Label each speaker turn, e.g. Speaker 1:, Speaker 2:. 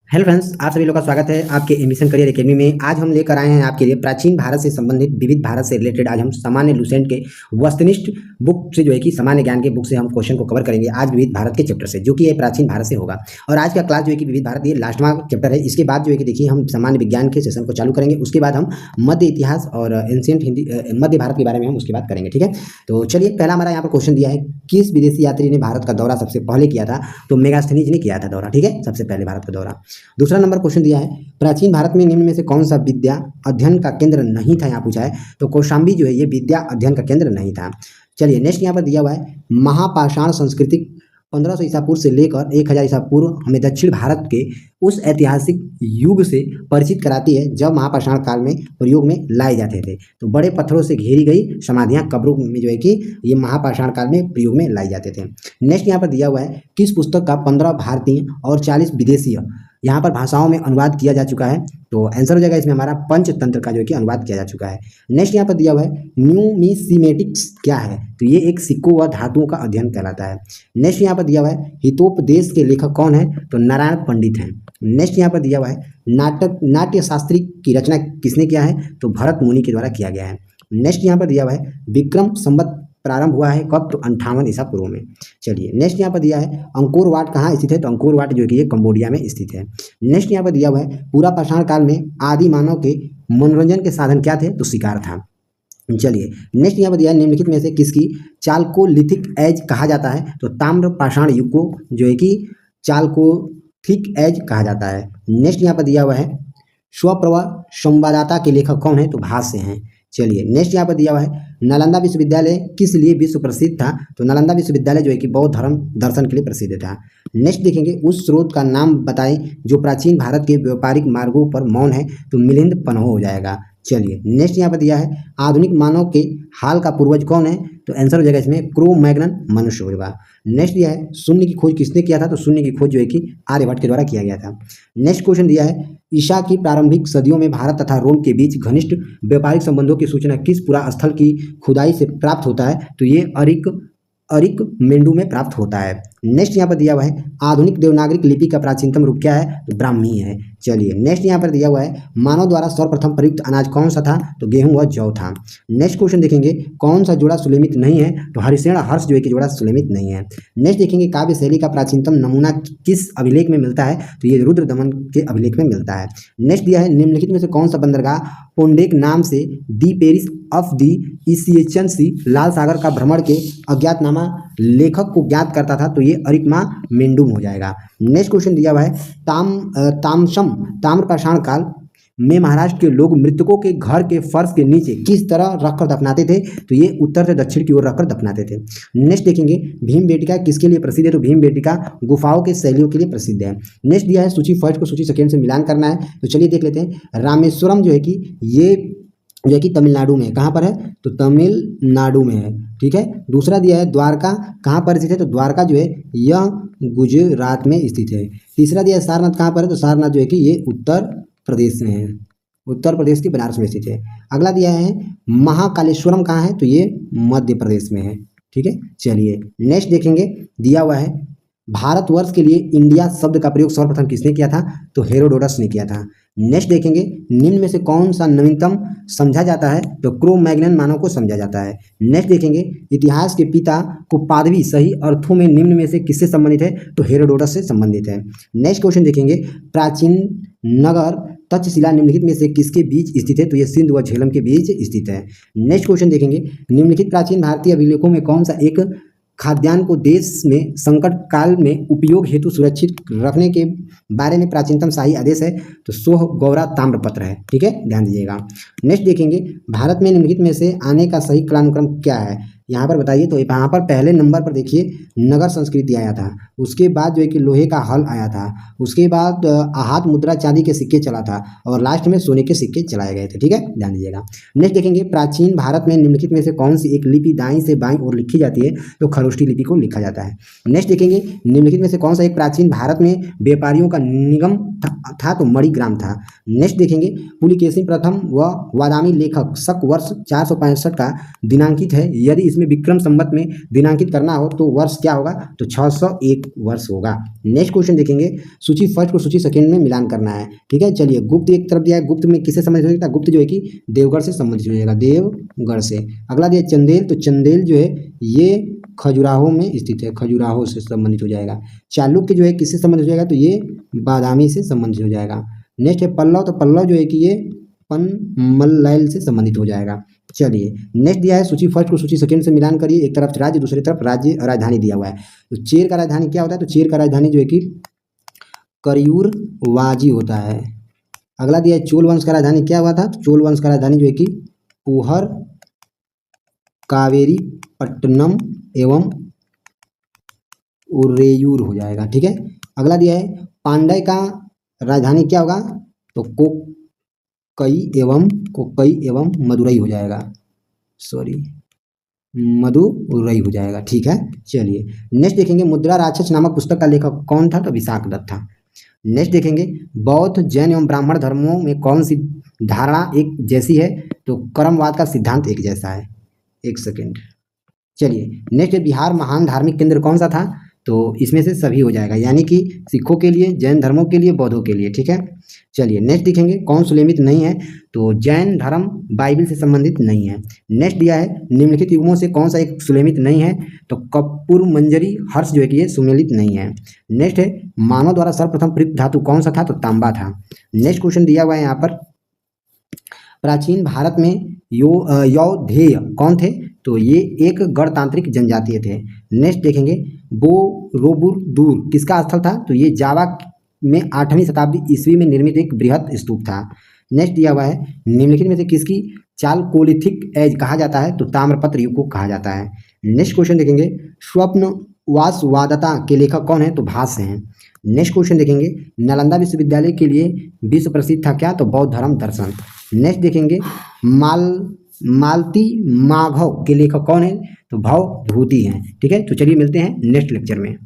Speaker 1: Hello friends, आप सभी लोग का स्वागत है आपके एमिशन करियर एकेडमी में। आज हम लेकर आए हैं आपके लिए प्राचीन भारत से संबंधित विविध भारत से रिलेटेड। आज हम सामान्य लुसेंट के वस्तुनिष्ठ बुक से जो है कि सामान्य ज्ञान के बुक से हम क्वेश्चन को कवर करेंगे आज विविध भारत के चैप्टर से, जो कि ये प्राचीन भारत से होगा। और आज का क्लास जो है कि विविध भारत ये लास्टवा चैप्टर है। इसके बाद जो है कि देखिए हम सामान्य विज्ञान के सेशन को चालू करेंगे। उसके बाद हम मध्य इतिहास और एंशिएंट हिंदी मध्य भारत के बारे में हम उसके बाद करेंगे। ठीक है, तो चलिए पहला हमारा यहाँ पर क्वेश्चन दिया है, किस विदेशी यात्री ने भारत का दौरा सबसे पहले किया था? तो मेगास्थनीज ने किया था दौरा। ठीक है, सबसे पहले भारत का दौरा। दूसरा नंबर क्वेश्चन दिया है, प्राचीन भारत में निम्न में से कौन सा विद्या अध्ययन का केंद्र नहीं था? यहाँ पूछा है, तो कौशाम्बी जो है ये विद्या अध्ययन का केंद्र नहीं था। चलिए नेक्स्ट यहाँ पर दिया हुआ है, महापाषाण संस्कृति 1500 ईसा पूर्व से लेकर 1000 ईसा पूर्व हमें दक्षिण भारत के उस ऐतिहासिक युग से परिचित कराती है जब महापाषाण काल में प्रयोग में लाए जाते थे। तो बड़े पत्थरों से घेरी गई समाधियां कब्रों में जो है कि ये महापाषाण काल में प्रयोग में लाए जाते थे। नेक्स्ट यहाँ पर दिया हुआ है, किस पुस्तक का 15 भारतीय और 40 विदेशी यहाँ पर भाषाओं में अनुवाद किया जा चुका है? तो आंसर हो जाएगा इसमें हमारा पंचतंत्र का जो है कि अनुवाद किया जा चुका है। नेक्स्ट यहाँ पर दिया हुआ है, न्यूमिसिमेटिक्स क्या है? तो ये एक सिक्कों व धातुओं का अध्ययन कहलाता है। नेक्स्ट यहाँ पर दिया हुआ है, हितोपदेश के लेखक कौन है? तो नारायण पंडित हैं। नेक्स्ट यहाँ पर दिया हुआ है, नाट्य शास्त्री की रचना किसने किया है? तो भरत मुनि के द्वारा किया गया है। नेक्स्ट यहाँ पर दिया हुआ है, विक्रम संवत प्रारंभ हुआ है कब? तो 58 ईसा पूर्व में। चलिए नेक्स्ट यहाँ पर दिया है, अंकोर वाट कहाँ स्थित है? तो अंकोर वाट जो कि ये कंबोडिया में स्थित है। नेक्स्ट यहाँ पर दिया हुआ है, पूरा पाषाण काल में आदि मानव के मनोरंजन के साधन क्या थे? तो शिकार था। चलिए नेक्स्ट यहाँ पर दिया है, निम्नलिखित में से किसकी चालकोलिथिक एज कहा जाता है? तो ताम्र पाषाण युग को जो है कि चालकोलिथिक एज कहा जाता है। नेक्स्ट यहाँ पर दिया हुआ है, स्वप्रभा संवाददाता के लेखक कौन है? तो भाष्य हैं। चलिए नेक्स्ट यहाँ पर दिया हुआ है, नालंदा विश्वविद्यालय किस लिए विश्व प्रसिद्ध था? तो नालंदा विश्वविद्यालय जो है कि बौद्ध धर्म दर्शन के लिए प्रसिद्ध था। नेक्स्ट देखेंगे, उस स्रोत का नाम बताएं जो प्राचीन भारत के व्यापारिक मार्गों पर मौन है? तो मिलिंद पन्हो हो जाएगा। चलिए नेक्स्ट यहाँ पर दिया है, आधुनिक मानव के हाल का पूर्वज कौन है? तो आंसर हो जाएगा इसमें क्रो मैग्नन मनुष्य होगा। नेक्स्ट दिया है, शून्य की खोज किसने किया था? तो शून्य की खोज जो है कि आर्यभट्ट के द्वारा किया गया था। नेक्स्ट क्वेश्चन दिया है, ईसा की प्रारंभिक सदियों में भारत तथा रोम के बीच घनिष्ठ व्यापारिक संबंधों की सूचना किस पुरा स्थल की खुदाई से प्राप्त होता है? तो ये अरिक मेंडू में प्राप्त होता है। नेक्स्ट यहाँ पर दिया हुआ है, आधुनिक देवनागरिक लिपि का प्राचीनतम रूप क्या है? तो ब्राह्मी है। चलिए नेक्स्ट यहाँ पर दिया हुआ है, मानव द्वारा सर्वप्रथम प्रयुक्त अनाज कौन सा था? तो गेहूं व जौ था। नेक्स्ट क्वेश्चन देखेंगे, कौन सा जोड़ा सुलेमित नहीं है? तो हरिसेन हर्ष जो है कि जोड़ा सुलेमित नहीं है। नेक्स्ट देखेंगे, काव्य शैली का प्राचीनतम नमूना किस अभिलेख में मिलता है? तो ये रुद्र दमन के अभिलेख में मिलता है। नेक्स्ट दिया है, निम्नलिखित में से कौन सा बंदरगाह पोंडेक नाम से दी पेरिस ऑफ दी इसिएचन लाल सागर का भ्रमण के अज्ञातनामा लेखक को ज्ञात करता था? तो ये अरिकमा मेंडूम हो जाएगा। नेक्स्ट क्वेश्चन दिया हुआ है, ताम्रपाषाण काल में महाराष्ट्र के लोग मृतकों के घर के फर्श के नीचे किस तरह रखकर दफनाते थे? तो ये उत्तर से दक्षिण की ओर रखकर दफनाते थे। नेक्स्ट देखेंगे, भीमबेटका किसके लिए प्रसिद्ध है? तो भीमबेटका गुफाओं के शैलियों के लिए प्रसिद्ध है। नेक्स्ट दिया है, सूची फर्स्ट को सूची सेकेंड से मिलान करना है। तो चलिए देख लेते हैं, रामेश्वरम जो है कि ये जो है कि तमिलनाडु में, कहाँ पर है? तो तमिलनाडु में है। ठीक है, दूसरा दिया है, द्वारका कहाँ पर स्थित है? तो द्वारका जो है यह गुजरात में स्थित है। तीसरा दिया है, सारनाथ कहाँ पर है? तो सारनाथ जो है कि ये उत्तर प्रदेश में है, उत्तर प्रदेश के बनारस में स्थित है। अगला दिया है, महाकालेश्वरम कहाँ है? तो ये मध्य प्रदेश में है। ठीक है, चलिए नेक्स्ट देखेंगे, दिया हुआ है, भारतवर्ष के लिए इंडिया शब्द का प्रयोग सर्वप्रथम किसने किया था? तो हेरोडोटस ने किया था। नेक्स्ट देखेंगे, निम्न में से कौन सा नवीनतम समझा जाता है? तो क्रो मैग्नन मानव को समझा जाता है। नेक्स्ट देखेंगे, इतिहास के पिता को पादवी सही अर्थों में निम्न में से किससे संबंधित है? तो हेरोडोटस से संबंधित है। नेक्स्ट क्वेश्चन देखेंगे, प्राचीन नगर तक्षशिला निम्नलिखित में से किसके बीच स्थित है? तो ये सिंधु व झेलम के बीच स्थित है। नेक्स्ट क्वेश्चन देखेंगे, निम्नलिखित प्राचीन भारतीय अभिलेखों में कौन सा एक खाद्यान्न को देश में संकट काल में उपयोग हेतु सुरक्षित रखने के बारे में प्राचीनतम शाही आदेश है? तो सोह गौरा ताम्रपत्र है। ठीक है, ध्यान दीजिएगा। नेक्स्ट देखेंगे, भारत में निम्नलिखित में से आने का सही कालानुक्रम क्या है? यहाँ पर बताइए। तो यहाँ पर पहले नंबर पर देखिए नगर संस्कृति आया था, उसके बाद जो है कि लोहे का हल आया था, उसके बाद आहत मुद्रा चांदी के सिक्के चला था, और लास्ट में सोने के सिक्के चलाए गए थे। ठीक है, ध्यान दीजिएगा। नेक्स्ट देखेंगे, प्राचीन भारत में निम्नलिखित में से कौन सी एक लिपि दाईं से बाईं ओर लिखी जाती है? तो खरोष्ठी लिपि को लिखा जाता है। नेक्स्ट देखेंगे, निम्नलिखित में से कौन सा एक प्राचीन भारत में व्यापारियों का निगम था तो मणिग्राम था। नेक्स्ट देखेंगे, पुलिकेशिन प्रथम व वादामी लेखक शक वर्ष 465 का दिनांकित है। यदि इसमें विक्रम संवत में दिनांकित करना हो तो वर्ष क्या होगा, तो 601 वर्ष होगा। नेक्स्ट क्वेश्चन देखेंगे, सूची फर्स्ट और सूची सेकेंड में मिलान करना है। ठीक है, चलिए गुप्त एक तरफ दिया है, गुप्त में किससे संबंधित हो जाएगा, गुप्त जो है कि देवगढ़ से संबंधित हो जाएगा, देवगढ़ से। अगला दिया चंदेल, तो चंदेल जो है ये खजुराहो में स्थित है, खजुराहो से संबंधित हो जाएगा। चालुक्य जो है किससे संबंधित हो जाएगा, तो ये बादामी से संबंधित हो जाएगा। नेक्स्ट है पल्लव, तो पल्लव जो है कि ये पनमल्लैल से संबंधित हो जाएगा। चलिए नेक्स्ट दिया है सूची फर्स्ट को सूची सेकंड से मिलान करिए, एक तरफ राज्य दूसरी तरफ राज्य राजधानी दिया हुआ है। तो चेर का राजधानी क्या होता है, तो चेर का राजधानी जो है कि करियूर वाजी होता है। अगला दिया है चोल वंश का राजधानी क्या हुआ था, तो चोल वंश का राजधानी जो है कि पुहर कावेरी पट्टनम एवं उरेयूर हो जाएगा। ठीक है, अगला दिया है पांड्य का राजधानी क्या होगा, तो कोक्कई एवं मदुरई हो जाएगा, सॉरी मदुरई हो जाएगा। ठीक है, चलिए नेक्स्ट देखेंगे, मुद्रा राक्षस नामक पुस्तक का लेखक कौन था, तो विशाख दत्त था। नेक्स्ट देखेंगे, बौद्ध जैन एवं ब्राह्मण धर्मों में कौन सी धारणा एक जैसी है, तो कर्मवाद का सिद्धांत एक जैसा है। एक सेकेंड, चलिए नेक्स्ट, बिहार महान धार्मिक केंद्र कौन सा था, तो इसमें से सभी हो जाएगा, यानी कि सिखों के लिए, जैन धर्मों के लिए, बौद्धों के लिए। ठीक है, चलिए नेक्स्ट देखेंगे, कौन सुलेमित नहीं है, तो जैन धर्म बाइबल से संबंधित नहीं है। नेक्स्ट दिया है निम्नलिखित युग्मों से कौन सा एक सुलेमित नहीं है, तो कपूर मंजरी हर्ष जो है कि ये सुमेलित नहीं है। नेक्स्ट है मानव द्वारा सर्वप्रथम प्रयुक्त धातु कौन सा था, तो तांबा था। नेक्स्ट क्वेश्चन दिया हुआ है यहाँ पर, प्राचीन भारत में यौधेय कौन थे, तो ये एक गणतांत्रिक जनजातीय थे। नेक्स्ट देखेंगे, बोरोबुदुर किसका स्थल था, तो ये जावा में 8वीं शताब्दी ईस्वी में निर्मित एक बृहद स्तूप था। नेक्स्ट दिया हुआ है निम्नलिखित में से किसकी चालकोलिथिक एज कहा जाता है, तो ताम्रपत्र युग को कहा जाता है। नेक्स्ट क्वेश्चन देखेंगे, स्वप्नवासवादता के लेखक कौन है, तो भास हैं। नेक्स्ट क्वेश्चन देखेंगे, नालंदा विश्वविद्यालय के लिए विश्व प्रसिद्ध था क्या, तो बौद्ध धर्म दर्शन। नेक्स्ट देखेंगे, मालती माघव के लेखक कौन है, तो भवभूति हैं। ठीक है, तो चलिए मिलते हैं नेक्स्ट लेक्चर में।